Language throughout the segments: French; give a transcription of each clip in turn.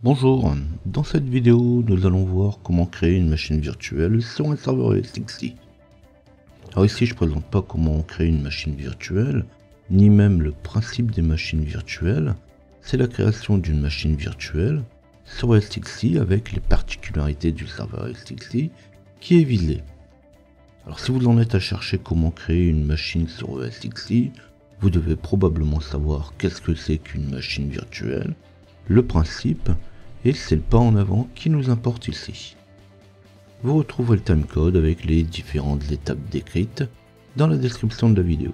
Bonjour, dans cette vidéo nous allons voir comment créer une machine virtuelle sur un serveur ESXi. Alors ici je ne présente pas comment créer une machine virtuelle, ni même le principe des machines virtuelles, c'est la création d'une machine virtuelle sur ESXi avec les particularités du serveur ESXi qui est visé. Alors si vous en êtes à chercher comment créer une machine sur ESXi, vous devez probablement savoir qu'est-ce que c'est qu'une machine virtuelle, le principe, et c'est le pas en avant qui nous importe ici. Vous retrouverez le timecode avec les différentes étapes décrites dans la description de la vidéo.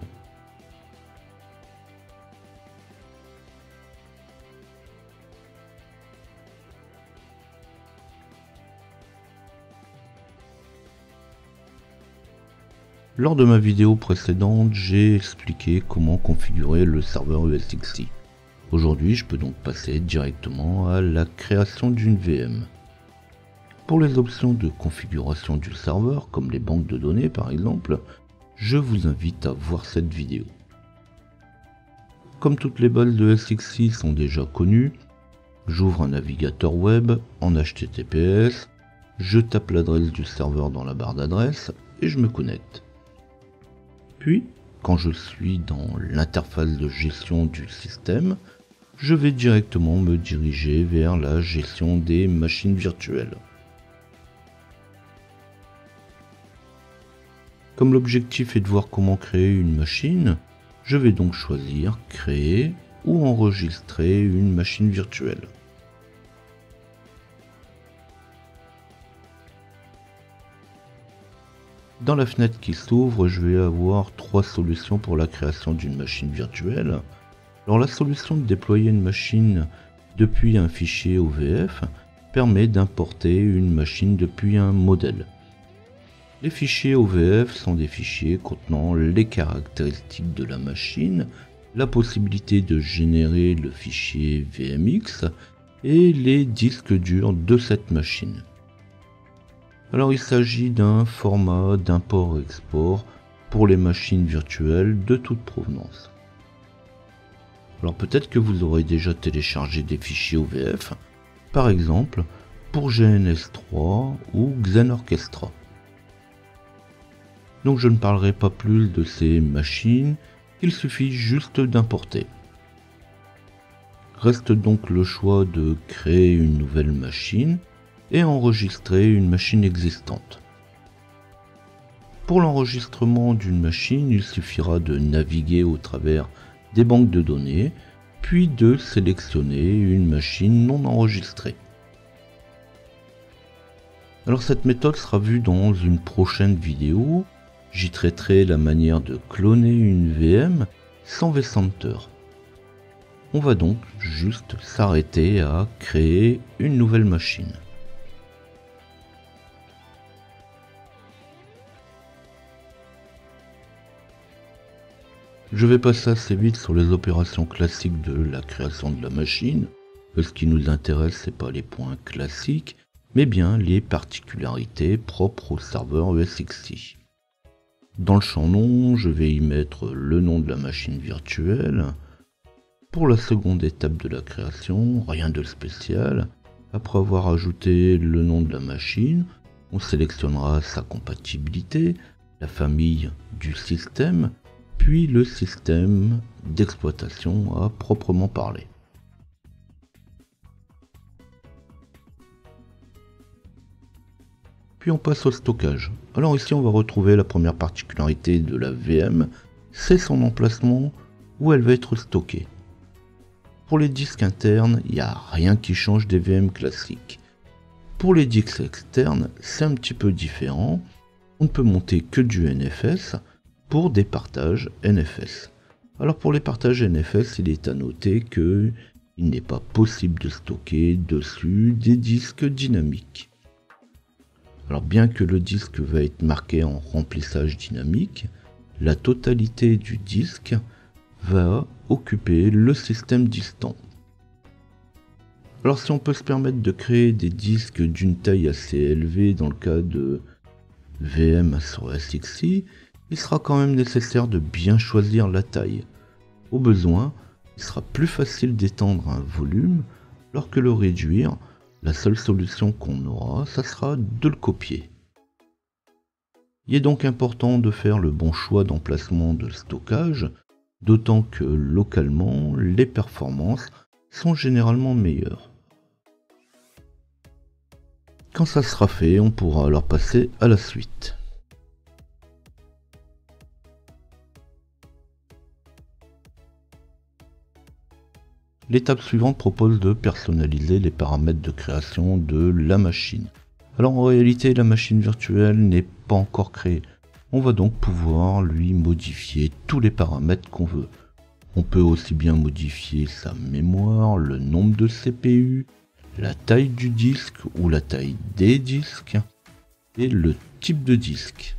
Lors de ma vidéo précédente, j'ai expliqué comment configurer le serveur ESXi. Aujourd'hui, je peux donc passer directement à la création d'une VM. Pour les options de configuration du serveur, comme les banques de données par exemple, je vous invite à voir cette vidéo. Comme toutes les bases de ESXi sont déjà connues, j'ouvre un navigateur web en HTTPS, je tape l'adresse du serveur dans la barre d'adresse et je me connecte. Puis, quand je suis dans l'interface de gestion du système, je vais directement me diriger vers la gestion des machines virtuelles. Comme l'objectif est de voir comment créer une machine, je vais donc choisir créer ou enregistrer une machine virtuelle. Dans la fenêtre qui s'ouvre, je vais avoir trois solutions pour la création d'une machine virtuelle. Alors la solution de déployer une machine depuis un fichier OVF permet d'importer une machine depuis un modèle. Les fichiers OVF sont des fichiers contenant les caractéristiques de la machine, la possibilité de générer le fichier VMX et les disques durs de cette machine. Alors il s'agit d'un format d'import-export pour les machines virtuelles de toute provenance. Alors peut-être que vous aurez déjà téléchargé des fichiers OVF, par exemple pour GNS3 ou Xenorchestra. Donc je ne parlerai pas plus de ces machines, il suffit juste d'importer. Reste donc le choix de créer une nouvelle machine et enregistrer une machine existante. Pour l'enregistrement d'une machine, il suffira de naviguer au travers des banques de données, puis de sélectionner une machine non enregistrée. Alors cette méthode sera vue dans une prochaine vidéo. J'y traiterai la manière de cloner une VM sans vCenter. On va donc juste s'arrêter à créer une nouvelle machine. Je vais passer assez vite sur les opérations classiques de la création de la machine. Ce qui nous intéresse, c'est pas les points classiques, mais bien les particularités propres au serveur ESXi. Dans le champ nom, je vais y mettre le nom de la machine virtuelle. Pour la seconde étape de la création, rien de spécial. Après avoir ajouté le nom de la machine, on sélectionnera sa compatibilité, la famille du système, puis le système d'exploitation à proprement parler. Puis on passe au stockage. Alors ici on va retrouver la première particularité de la VM, c'est son emplacement où elle va être stockée. Pour les disques internes, il n'y a rien qui change des VM classiques. Pour les disques externes, c'est un petit peu différent. On ne peut monter que du NFS pour des partages NFS. Alors pour les partages NFS, il est à noter que il n'est pas possible de stocker dessus des disques dynamiques. Alors bien que le disque va être marqué en remplissage dynamique, la totalité du disque va occuper le système distant. Alors si on peut se permettre de créer des disques d'une taille assez élevée dans le cas de VM sur ESXi, il sera quand même nécessaire de bien choisir la taille. Au besoin, il sera plus facile d'étendre un volume Alors que le réduire, la seule solution qu'on aura, ça sera de le copier. Il est donc important de faire le bon choix d'emplacement de stockage, d'autant que localement, les performances sont généralement meilleures. Quand ça sera fait, on pourra alors passer à la suite. L'étape suivante propose de personnaliser les paramètres de création de la machine. Alors en réalité, la machine virtuelle n'est pas encore créée. On va donc pouvoir lui modifier tous les paramètres qu'on veut. On peut aussi bien modifier sa mémoire, le nombre de CPU, la taille du disque ou la taille des disques et le type de disque.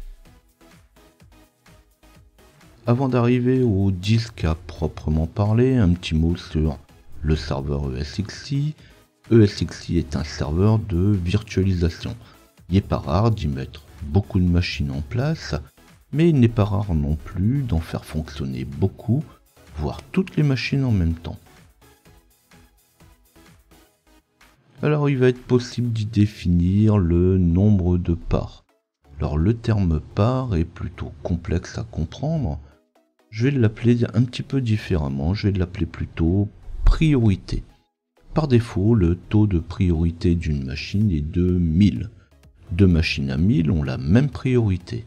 Avant d'arriver au disque à proprement parler, un petit mot sur le serveur ESXi. ESXi est un serveur de virtualisation. Il n'est pas rare d'y mettre beaucoup de machines en place, mais il n'est pas rare non plus d'en faire fonctionner beaucoup, voire toutes les machines en même temps. Alors il va être possible d'y définir le nombre de parts. Alors le terme part est plutôt complexe à comprendre. Je vais l'appeler un petit peu différemment, je vais l'appeler plutôt priorité. Par défaut, le taux de priorité d'une machine est de 1000. Deux machines à 1000 ont la même priorité.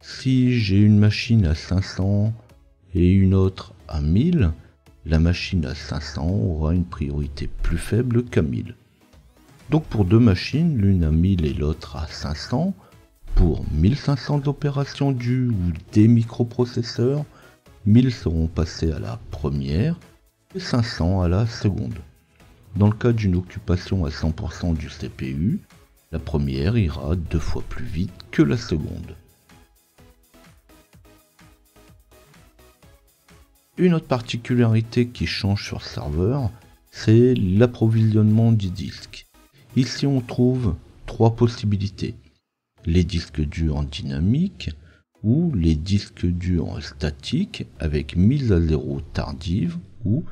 Si j'ai une machine à 500 et une autre à 1000, la machine à 500 aura une priorité plus faible qu'à 1000. Donc pour deux machines, l'une à 1000 et l'autre à 500, pour 1500 opérations du ou des microprocesseurs, 1000 seront passées à la première et 500 à la seconde. Dans le cas d'une occupation à 100% du CPU, la première ira 2 fois plus vite que la seconde. Une autre particularité qui change sur serveur, c'est l'approvisionnement du disque. Ici on trouve trois possibilités. Les disques durs dynamiques ou les disques durs statiques avec mise à zéro tardive ou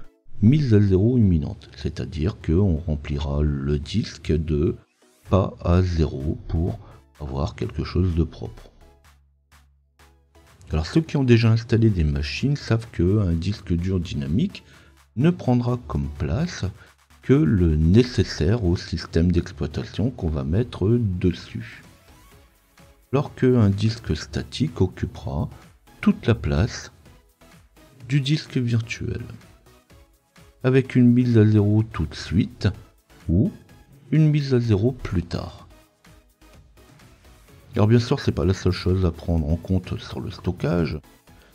mise à zéro imminente. C'est-à-dire qu'on remplira le disque de pas à zéro pour avoir quelque chose de propre. Alors ceux qui ont déjà installé des machines savent qu'un disque dur dynamique ne prendra comme place que le nécessaire au système d'exploitation qu'on va mettre dessus. Alors qu'un disque statique occupera toute la place du disque virtuel, avec une mise à zéro tout de suite ou une mise à zéro plus tard. Alors bien sûr, c'est pas la seule chose à prendre en compte sur le stockage,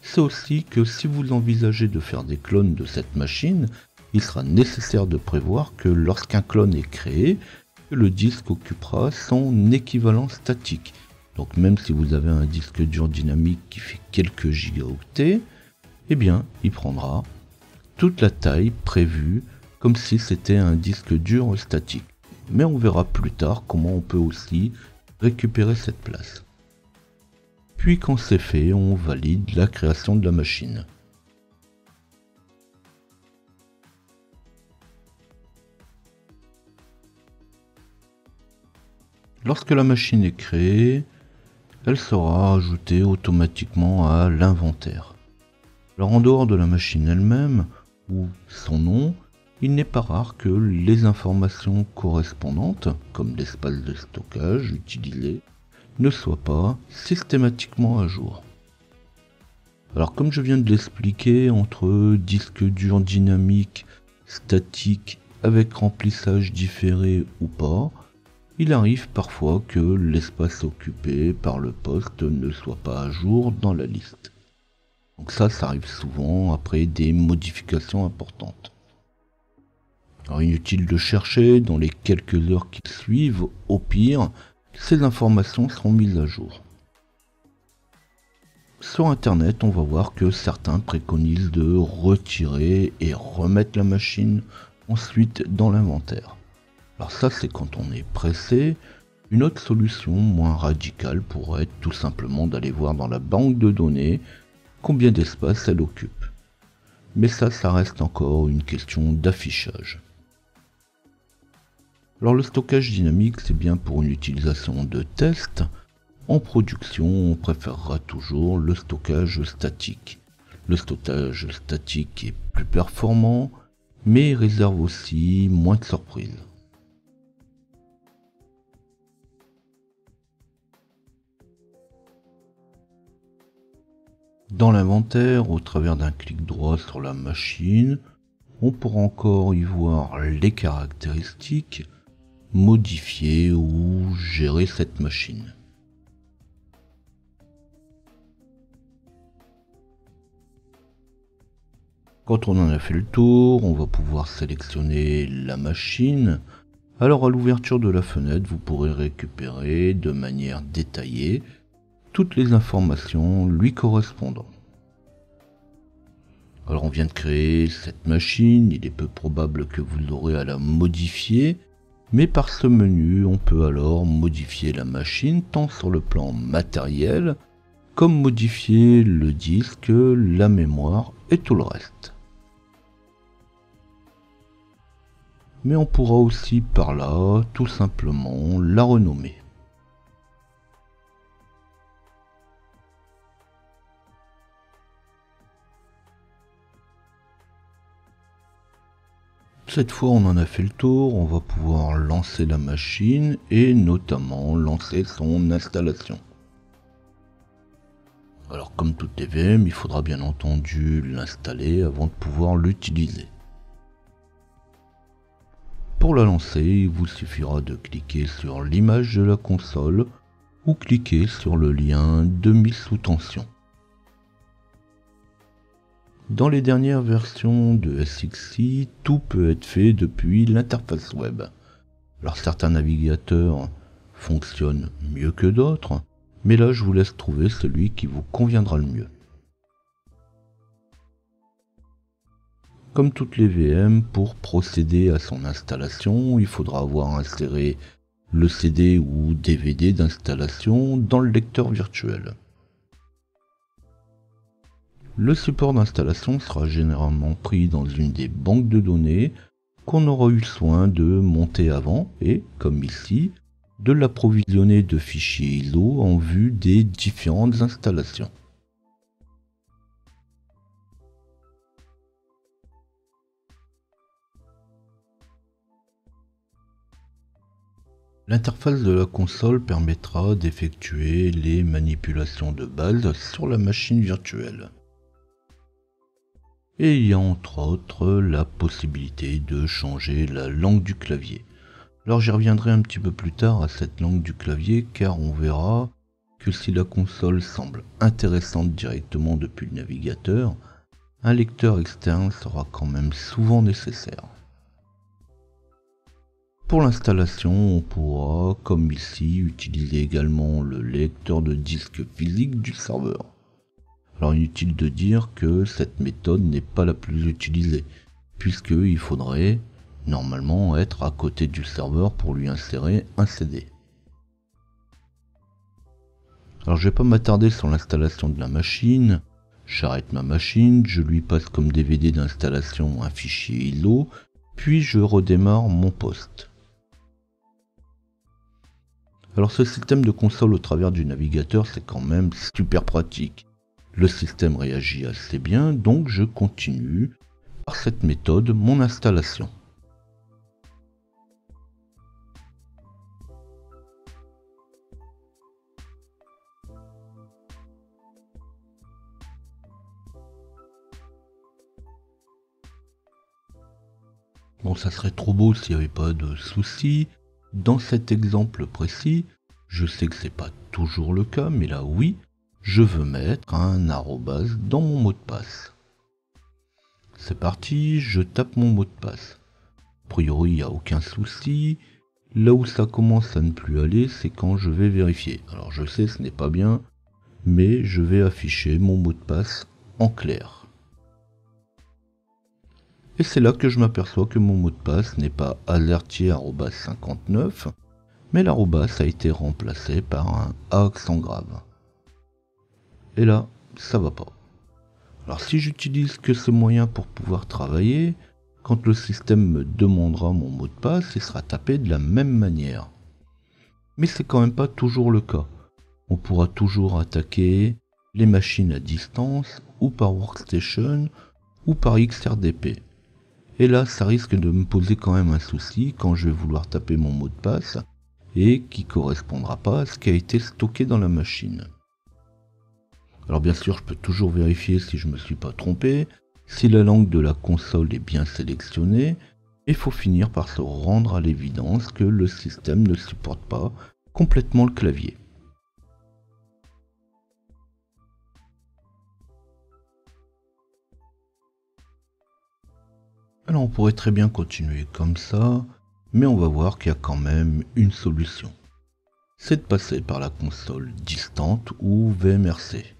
c'est aussi que si vous envisagez de faire des clones de cette machine, il sera nécessaire de prévoir que lorsqu'un clone est créé, que le disque occupera son équivalent statique. Donc même si vous avez un disque dur dynamique qui fait quelques gigaoctets, eh bien il prendra toute la taille prévue comme si c'était un disque dur statique. Mais on verra plus tard comment on peut aussi récupérer cette place. Puis quand c'est fait, on valide la création de la machine. Lorsque la machine est créée, elle sera ajoutée automatiquement à l'inventaire. Alors en dehors de la machine elle-même, ou son nom, il n'est pas rare que les informations correspondantes, comme l'espace de stockage utilisé, ne soient pas systématiquement à jour. Alors comme je viens de l'expliquer, entre disque dur dynamique, statique, avec remplissage différé ou pas, il arrive parfois que l'espace occupé par le poste ne soit pas à jour dans la liste. Donc ça arrive souvent après des modifications importantes. Alors inutile de chercher, dans les quelques heures qui suivent, au pire, ces informations seront mises à jour. Sur internet, on va voir que certains préconisent de retirer et remettre la machine ensuite dans l'inventaire. Alors ça, c'est quand on est pressé. Une autre solution moins radicale pourrait être tout simplement d'aller voir dans la banque de données combien d'espace elle occupe. Mais ça reste encore une question d'affichage. Alors le stockage dynamique, c'est bien pour une utilisation de test. En production, on préférera toujours le stockage statique. Le stockage statique est plus performant, mais réserve aussi moins de surprises. Dans l'inventaire, au travers d'un clic droit sur la machine, on pourra encore y voir les caractéristiques, modifier ou gérer cette machine. Quand on en a fait le tour, on va pouvoir sélectionner la machine. Alors à l'ouverture de la fenêtre, vous pourrez récupérer de manière détaillée toutes les informations lui correspondant. Alors on vient de créer cette machine, il est peu probable que vous l'aurez à la modifier, mais par ce menu, on peut alors modifier la machine tant sur le plan matériel, comme modifier le disque, la mémoire et tout le reste. Mais on pourra aussi par là, tout simplement, la renommer. Cette fois on en a fait le tour, on va pouvoir lancer la machine et notamment lancer son installation. Alors comme toutes les VM, il faudra bien entendu l'installer avant de pouvoir l'utiliser. Pour la lancer, il vous suffira de cliquer sur l'image de la console ou cliquer sur le lien de mise sous tension. Dans les dernières versions de SXI, tout peut être fait depuis l'interface web. Alors certains navigateurs fonctionnent mieux que d'autres, mais là je vous laisse trouver celui qui vous conviendra le mieux. Comme toutes les VM, pour procéder à son installation, il faudra avoir inséré le CD ou DVD d'installation dans le lecteur virtuel. Le support d'installation sera généralement pris dans une des banques de données qu'on aura eu soin de monter avant et, comme ici, de l'approvisionner de fichiers ISO en vue des différentes installations. L'interface de la console permettra d'effectuer les manipulations de base sur la machine virtuelle. Et il y a entre autres la possibilité de changer la langue du clavier. Alors j'y reviendrai un petit peu plus tard à cette langue du clavier car on verra que si la console semble intéressante directement depuis le navigateur, un lecteur externe sera quand même souvent nécessaire. Pour l'installation, on pourra, comme ici, utiliser également le lecteur de disque physique du serveur. Alors inutile de dire que cette méthode n'est pas la plus utilisée, puisqu'il faudrait normalement être à côté du serveur pour lui insérer un CD. Alors je vais pas m'attarder sur l'installation de la machine, j'arrête ma machine, je lui passe comme DVD d'installation un fichier ISO, puis je redémarre mon poste. Alors ce système de console au travers du navigateur c'est quand même super pratique. Le système réagit assez bien, donc je continue par cette méthode mon installation. Bon, ça serait trop beau s'il n'y avait pas de soucis. Dans cet exemple précis, je sais que c'est pas toujours le cas, mais là oui, je veux mettre un arrobase dans mon mot de passe. C'est parti, je tape mon mot de passe. A priori, il n'y a aucun souci. Là où ça commence à ne plus aller, c'est quand je vais vérifier. Alors je sais, ce n'est pas bien, mais je vais afficher mon mot de passe en clair. Et c'est là que je m'aperçois que mon mot de passe n'est pas azertier@59, mais l'arrobas a été remplacé par un A accent grave. Et là, ça va pas. Alors si j'utilise que ce moyen pour pouvoir travailler, Quand le système me demandera mon mot de passe, il sera tapé de la même manière. Mais c'est quand même pas toujours le cas. On pourra toujours attaquer les machines à distance, ou par workstation, ou par XRDP. Et là, ça risque de me poser quand même un souci quand je vais vouloir taper mon mot de passe et qui correspondra pas à ce qui a été stocké dans la machine. Alors bien sûr, je peux toujours vérifier si je me suis pas trompé, si la langue de la console est bien sélectionnée, et il faut finir par se rendre à l'évidence que le système ne supporte pas complètement le clavier. Alors on pourrait très bien continuer comme ça, mais on va voir qu'il y a quand même une solution. C'est de passer par la console distante ou VMRC.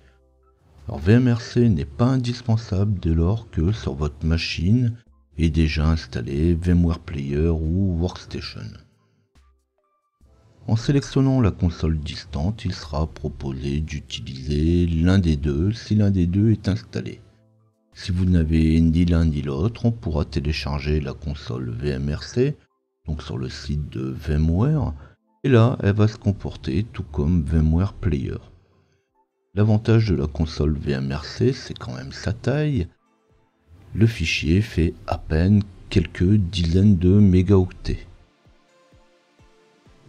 Alors VMRC n'est pas indispensable dès lors que sur votre machine est déjà installé VMware Player ou Workstation. En sélectionnant la console distante, il sera proposé d'utiliser l'un des deux si l'un des deux est installé. Si vous n'avez ni l'un ni l'autre, on pourra télécharger la console VMRC, donc sur le site de VMware, et là, elle va se comporter tout comme VMware Player. L'avantage de la console VMRC, c'est quand même sa taille. Le fichier fait à peine quelques dizaines de mégaoctets.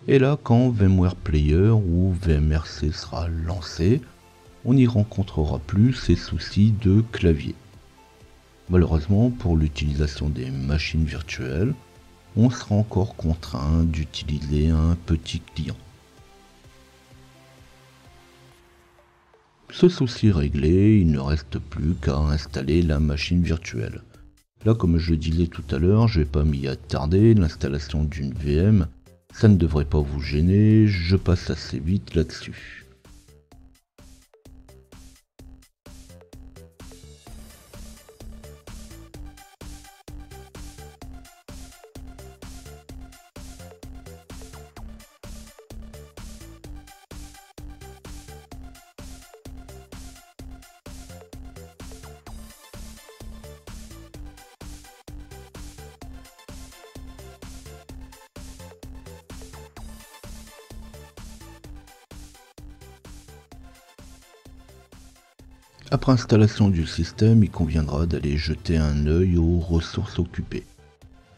Et là, quand VMware Player ou VMRC sera lancé, on n'y rencontrera plus ces soucis de clavier. Malheureusement, pour l'utilisation des machines virtuelles, on sera encore contraint d'utiliser un petit client. Ce souci réglé, il ne reste plus qu'à installer la machine virtuelle. Là, comme je le disais tout à l'heure, je ne vais pas m'y attarder, l'installation d'une VM, ça ne devrait pas vous gêner, je passe assez vite là-dessus. Après installation du système, il conviendra d'aller jeter un œil aux ressources occupées.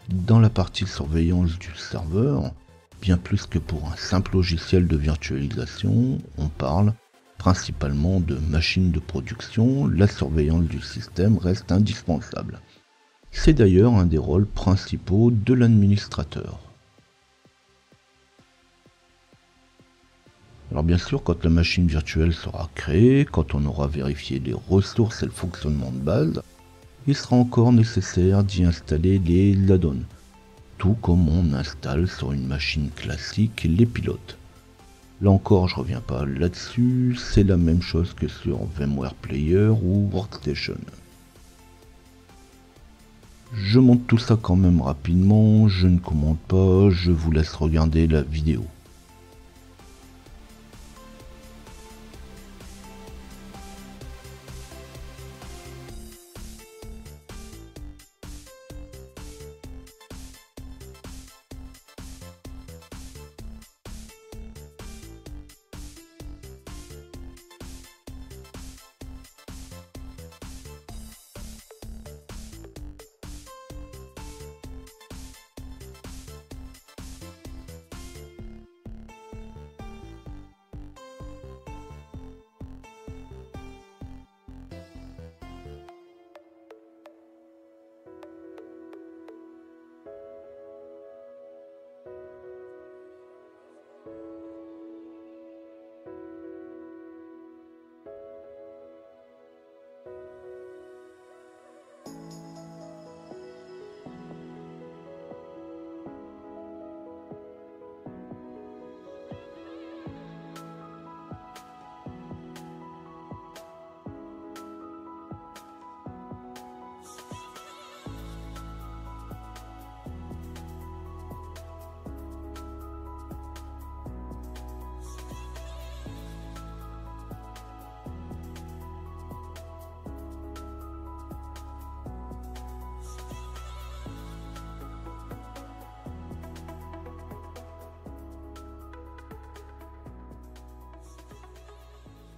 Dans la partie surveillance du serveur, bien plus que pour un simple logiciel de virtualisation, on parle principalement de machines de production, la surveillance du système reste indispensable. C'est d'ailleurs un des rôles principaux de l'administrateur. Alors bien sûr, quand la machine virtuelle sera créée, quand on aura vérifié les ressources et le fonctionnement de base, il sera encore nécessaire d'y installer les add-ons, tout comme on installe sur une machine classique les pilotes. Là encore, je reviens pas là-dessus, c'est la même chose que sur VMware Player ou Workstation. Je monte tout ça quand même rapidement, je ne commente pas, je vous laisse regarder la vidéo.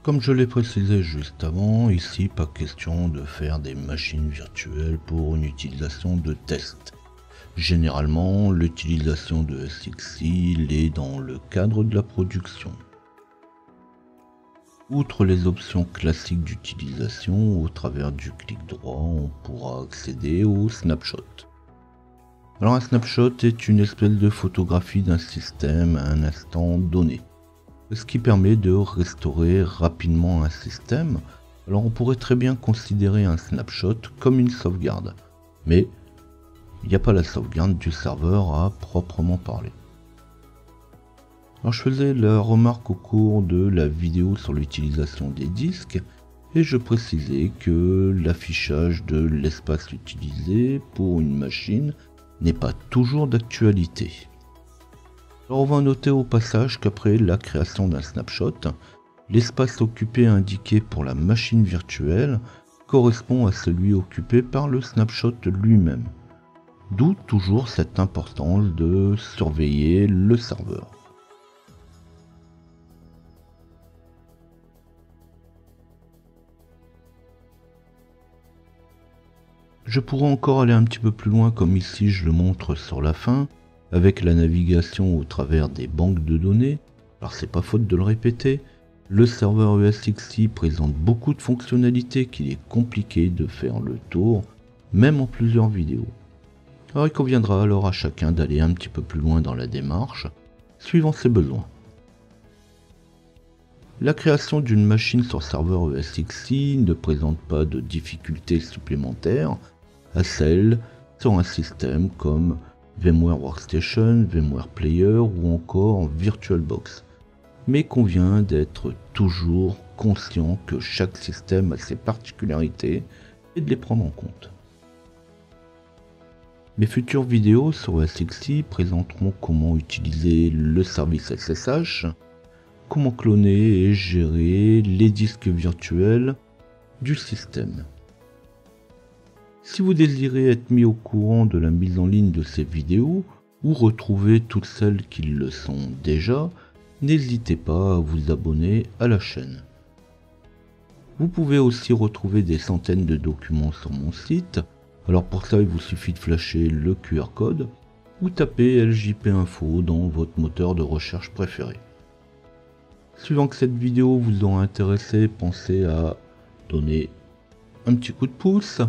Comme je l'ai précisé juste avant, ici pas question de faire des machines virtuelles pour une utilisation de test. Généralement, l'utilisation de SXI est dans le cadre de la production. Outre les options classiques d'utilisation, au travers du clic droit, on pourra accéder au snapshot. Alors un snapshot est une espèce de photographie d'un système à un instant donné, ce qui permet de restaurer rapidement un système. Alors on pourrait très bien considérer un snapshot comme une sauvegarde, mais il n'y a pas la sauvegarde du serveur à proprement parler. Alors je faisais la remarque au cours de la vidéo sur l'utilisation des disques et je précisais que l'affichage de l'espace utilisé pour une machine n'est pas toujours d'actualité. Alors on va noter au passage qu'après la création d'un snapshot, l'espace occupé indiqué pour la machine virtuelle correspond à celui occupé par le snapshot lui-même. D'où toujours cette importance de surveiller le serveur. Je pourrais encore aller un petit peu plus loin comme ici je le montre sur la fin, avec la navigation au travers des banques de données. Alors c'est pas faute de le répéter, le serveur ESXi présente beaucoup de fonctionnalités qu'il est compliqué de faire le tour, même en plusieurs vidéos. Alors il conviendra alors à chacun d'aller un petit peu plus loin dans la démarche, suivant ses besoins. La création d'une machine sur serveur ESXi ne présente pas de difficultés supplémentaires à celles sur un système comme VMware Workstation, VMware Player ou encore VirtualBox. Mais convient d'être toujours conscient que chaque système a ses particularités et de les prendre en compte. Mes futures vidéos sur ESXi présenteront comment utiliser le service SSH, comment cloner et gérer les disques virtuels du système. Si vous désirez être mis au courant de la mise en ligne de ces vidéos ou retrouver toutes celles qui le sont déjà, n'hésitez pas à vous abonner à la chaîne. Vous pouvez aussi retrouver des centaines de documents sur mon site, alors pour ça il vous suffit de flasher le QR code ou taper LJP Info dans votre moteur de recherche préféré. Suivant que cette vidéo vous aura intéressé, pensez à donner un petit coup de pouce.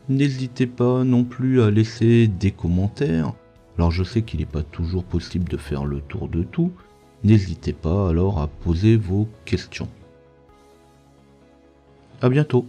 N'hésitez pas non plus à laisser des commentaires. Alors je sais qu'il n'est pas toujours possible de faire le tour de tout. N'hésitez pas alors à poser vos questions. À bientôt.